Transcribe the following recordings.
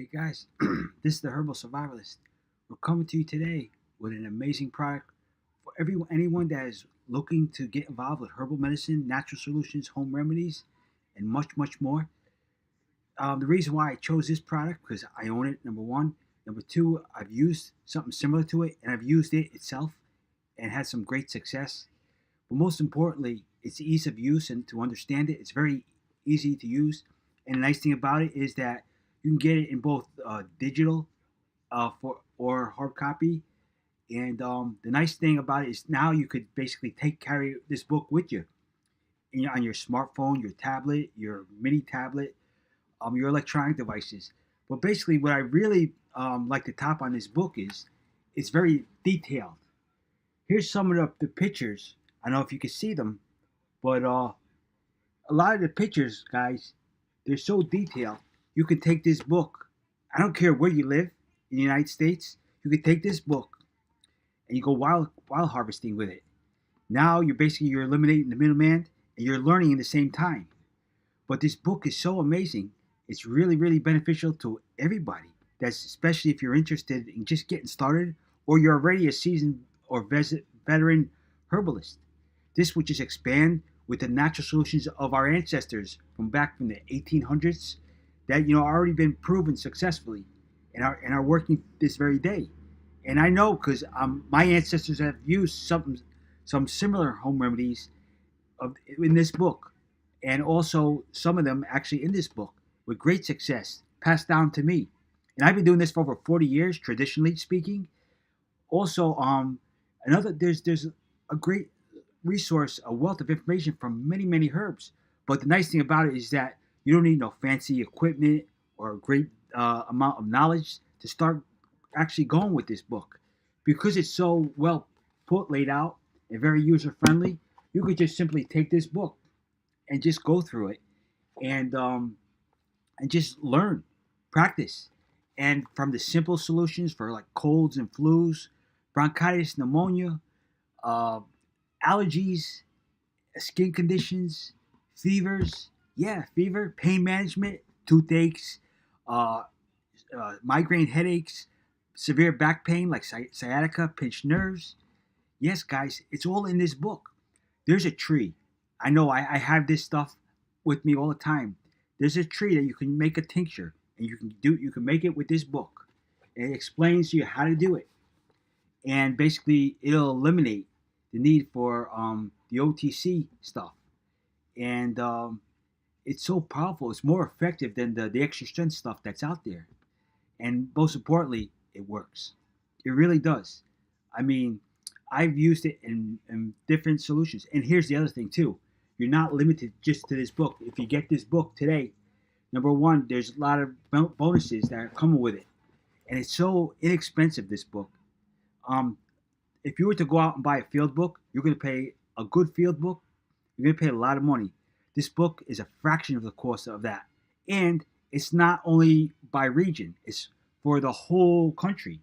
Hey guys, this is the Herbal Survivalist. We're coming to you today with an amazing product for anyone that is looking to get involved with herbal medicine, natural solutions, home remedies, and much, much more. The reason why I chose this product because I own it. Number one, number two, I've used something similar to it, and I've used it itself and had some great success. But most importantly, it's the ease of use and to understand it. It's very easy to use, and the nice thing about it is that you can get it in both digital for or hard copy. And the nice thing about it is now you could basically carry this book with you on your smartphone, your tablet, your mini tablet, your electronic devices. But basically, what I really like to top on this book is it's very detailed. Here's some of the pictures. I don't know if you can see them, but a lot of the pictures, guys, they're so detailed. You can take this book. I don't care where you live in the United States. You can take this book and you go wild harvesting with it. Now you're eliminating the middleman and you're learning in the same time. But this book is so amazing. It's really, really beneficial to everybody. That's especially if you're interested in just getting started or you're already a seasoned or veteran herbalist. This would just expand with the natural solutions of our ancestors from back from the 1800s that already been proven successfully and are working this very day. And I know because my ancestors have used some similar home remedies in this book, and also some of them actually in this book with great success passed down to me. And I've been doing this for over 40 years, traditionally speaking. Also, another there's a great resource, a wealth of information from many, many herbs. But the nice thing about it is that you don't need no fancy equipment or a great amount of knowledge to start actually going with this book. Because it's so well laid out, and very user friendly, you could just simply take this book and just go through it and just learn, practice. And from the simple solutions for like colds and flus, bronchitis, pneumonia, uh, allergies, skin conditions, fevers, yeah, fever, pain management, toothaches, uh, migraine headaches, severe back pain like sciatica, pinched nerves. Yes, guys, it's all in this book. There's a tree. I know I have this stuff with me all the time. There's a tree that you can make a tincture, and you can make it with this book. It explains to you how to do it, and basically it'll eliminate the need for the OTC stuff. And it's so powerful. It's more effective than the extra strength stuff that's out there. And most importantly, it works. It really does. I mean, I've used it in different solutions. And here's the other thing too: you're not limited just to this book. If you get this book today, number one, there's a lot of bonuses that are coming with it, and it's so inexpensive. This book. Um, if you were to go out and buy a field book, you're going to pay a good field book. You're going to pay a lot of money. This book is a fraction of the cost of that, and it's not only by region; it's for the whole country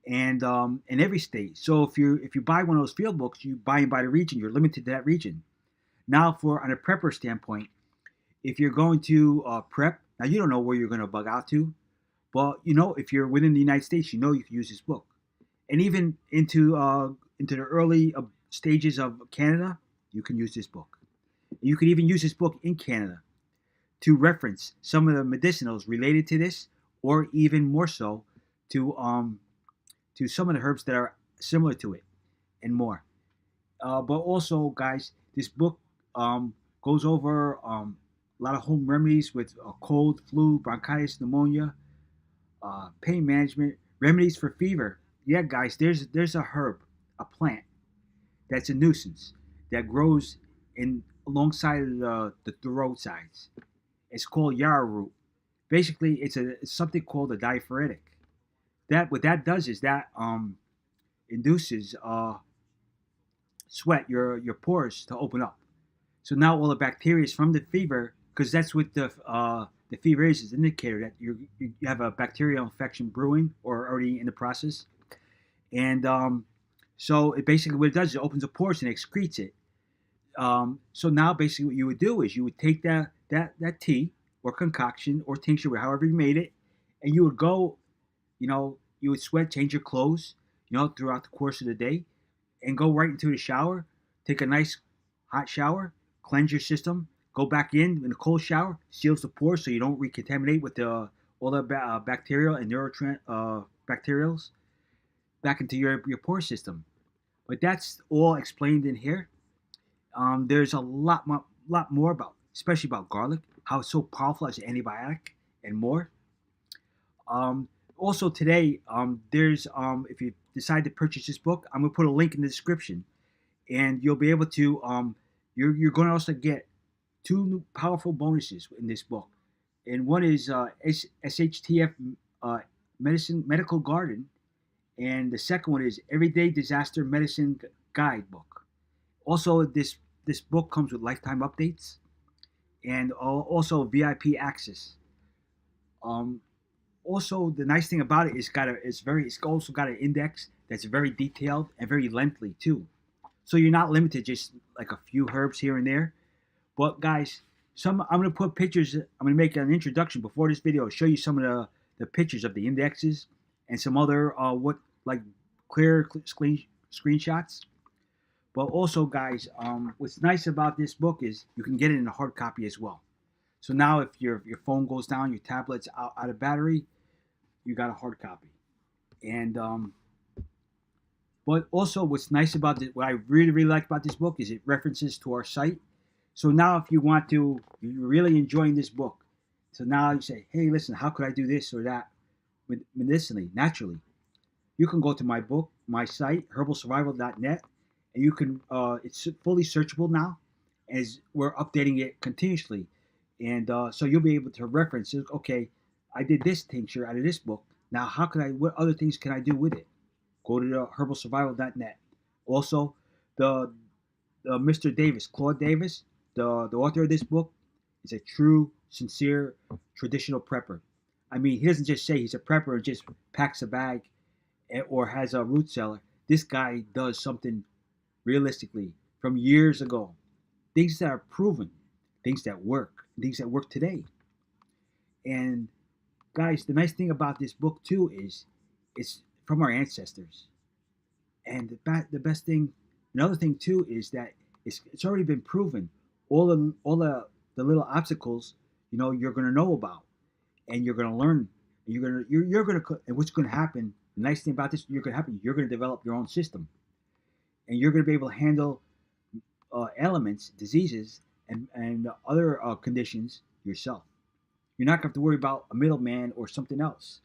and in every state. So if you buy one of those field books, you buy them by the region. You're limited to that region. Now, for on a prepper standpoint, if you're going to prep, now you don't know where you're going to bug out to, but if you're within the United States, you can use this book, and even into the early stages of Canada, you can use this book. You can even use this book in Canada to reference some of the medicinals related to this, or even more so to some of the herbs that are similar to it and more. But also, guys, this book goes over a lot of home remedies with cold, flu, bronchitis, pneumonia, pain management, remedies for fever. Yeah, guys, there's a herb, a plant that's a nuisance that grows in alongside of the roadsides. It's called yarrow. Basically, it's something called a diaphoretic. That what that does is that induces sweat your pores to open up. So now all the bacteria from the fever, because that's what the fever is an indicator that you have a bacterial infection brewing or already in the process. And so it basically what it does is it opens the pores and excretes it. So now basically what you would do is you would take that tea or concoction or tincture, however you made it, And you would go, you would sweat, change your clothes, throughout the course of the day, and go right into the shower, take a nice hot shower, cleanse your system, go back in a cold shower, seals the pores so you don't recontaminate with the all the bacterial and bacterials back into your pore system. But that's all explained in here. There's a lot more about, especially about garlic, how it's so powerful as an antibiotic, and more. Um, Also today, there's if you decide to purchase this book, I'm gonna put a link in the description, and you'll be able to you're going to also get two new powerful bonuses in this book, and one is SHTF uh, medicine medical garden, and the second one is Everyday Disaster Medicine Guidebook. Also, this book comes with lifetime updates and also VIP access. Um, Also, the nice thing about it is it's also got an index that's very detailed and very lengthy too. So you're not limited just like a few herbs here and there. But guys, I'm gonna put pictures. I'm gonna make an introduction before this video. Show you some of the pictures of the indexes and some other what like clear screenshots. But also, guys, what's nice about this book is you can get it in a hard copy as well. So now, if your phone goes down, your tablet's out of battery, you got a hard copy. And but also, what's nice about this, what I really like about this book is it references to our site. So now, if you want to, you're really enjoying this book. So now you say, hey, listen, how could I do this or that medicinally, naturally? You can go to my book, my site, herbalsurvival.net, and you can. It's fully searchable now, as we're updating it continuously, and so you'll be able to reference. Okay, I did this tincture out of this book. Now, how can I? What other things can I do with it? Go to the herbalsurvival.net. Also, the Mr. Davis, Claude Davis, the author of this book, is a true, sincere, traditional prepper. I mean, he doesn't just say he's a prepper and just packs a bag or has a root cellar. This guy does something realistically from years ago. Things that are proven, things that work today. And guys, the nice thing about this book too is it's from our ancestors. And the best thing, another thing too, is that it's already been proven. All the little obstacles, you're gonna know about, and you're gonna learn. And you're gonna and what's gonna happen. The nice thing about this, you're gonna develop your own system, and you're gonna be able to handle elements, diseases, and other conditions yourself. You're not gonna have to worry about a middleman or something else.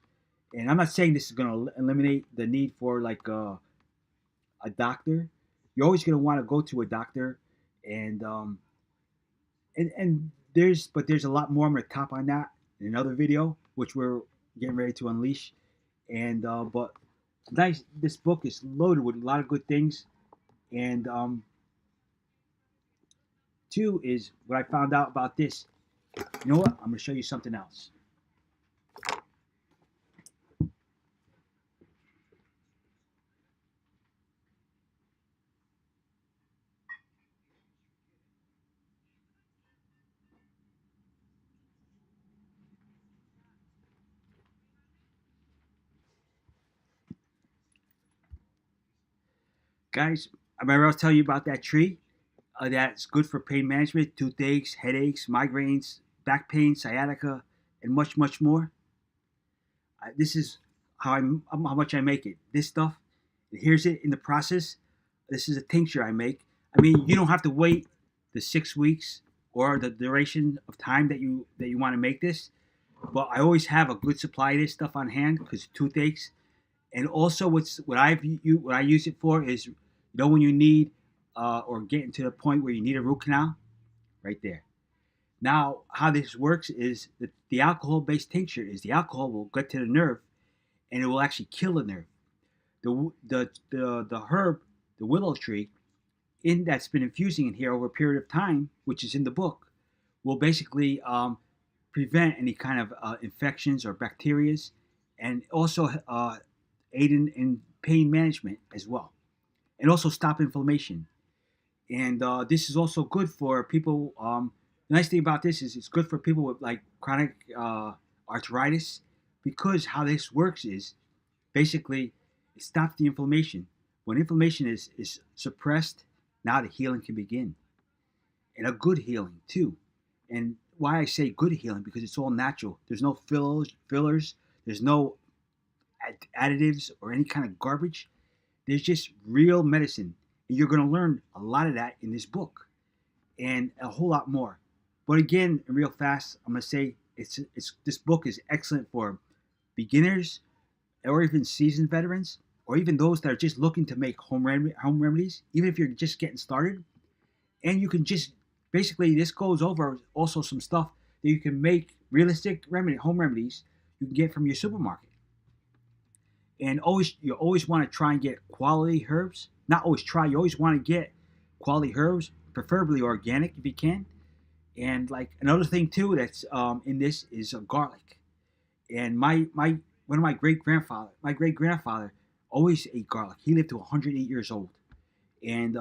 And I'm not saying this is gonna eliminate the need for like a doctor. You're always going to want to go to a doctor, and there's a lot more. I'm going to top on that in another video, which we're getting ready to unleash. And but nice, this book is loaded with a lot of good things. And two is what I found out about this. You know what? I'm going to show you something else. Guys, I remember I was telling you about that tree that's good for pain management, toothaches, headaches, migraines, back pain, sciatica, and much more. This is how much I make it. This stuff, here's it in the process. This is a tincture I make. I mean, you don't have to wait the 6 weeks or the duration of time that you want to make this. But I always have a good supply of this stuff on hand because toothaches, and also what I use it for is when you need or getting to the point where you need a root canal, right there. Now, how this works is that the alcohol-based tincture is the alcohol will get to the nerve and it will actually kill the nerve. The herb, the willow tree, in that's been infusing in here over a period of time, which is in the book, will basically prevent any kind of infections or bacterias, and also aid in pain management as well, and also stop inflammation. And this is also good for people. The nice thing about this is it's good for people with like chronic arthritis, because how this works is basically it stops the inflammation. When inflammation is suppressed, now the healing can begin, and a good healing too. And why I say good healing, because it's all natural. There's no fillers. There's no additives or any kind of garbage. There's just real medicine, and you're going to learn a lot of that in this book, and a whole lot more. But again, real fast, I'm going to say it's this book is excellent for beginners or even seasoned veterans, or even those that are just looking to make home remedies, even if you're just getting started. And you can just basically, this goes over also some stuff that you can make realistic home remedies you can get from your supermarket. And always, you always want to try and get quality herbs. Not always try, you always want to get quality herbs, preferably organic if you can. And like another thing too that's in this is garlic. And my one of my great grandfather always ate garlic. He lived to 108 years old, and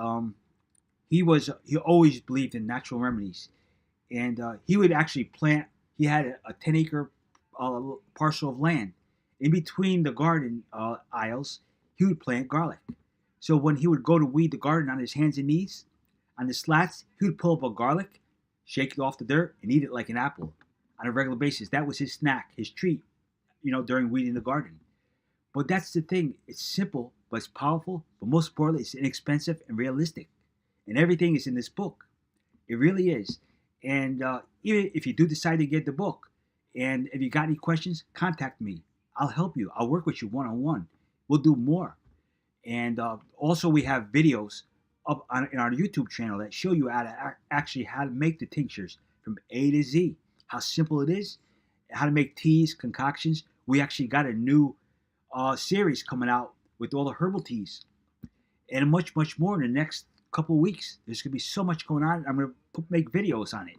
he always believed in natural remedies. And he would actually plant. He had a 10-acre parcel of land. In between the garden aisles, he would plant garlic. So when he would go to weed the garden on his hands and knees, on the slats, he would pull up a garlic, shake it off the dirt, and eat it like an apple on a regular basis. That was his snack, his treat, during weeding the garden. But that's the thing. It's simple, but it's powerful. But most importantly, it's inexpensive and realistic. And everything is in this book. It really is. And even if you do decide to get the book, and if you got any questions, contact me. I'll help you. I'll work with you one on one. We'll do more. And also, we have videos up in our YouTube channel that show you actually how to make the tinctures from A to Z. How simple it is. How to make teas, concoctions. We actually got a new series coming out with all the herbal teas, and much more in the next couple of weeks. There's gonna be so much going on. I'm gonna make videos on it.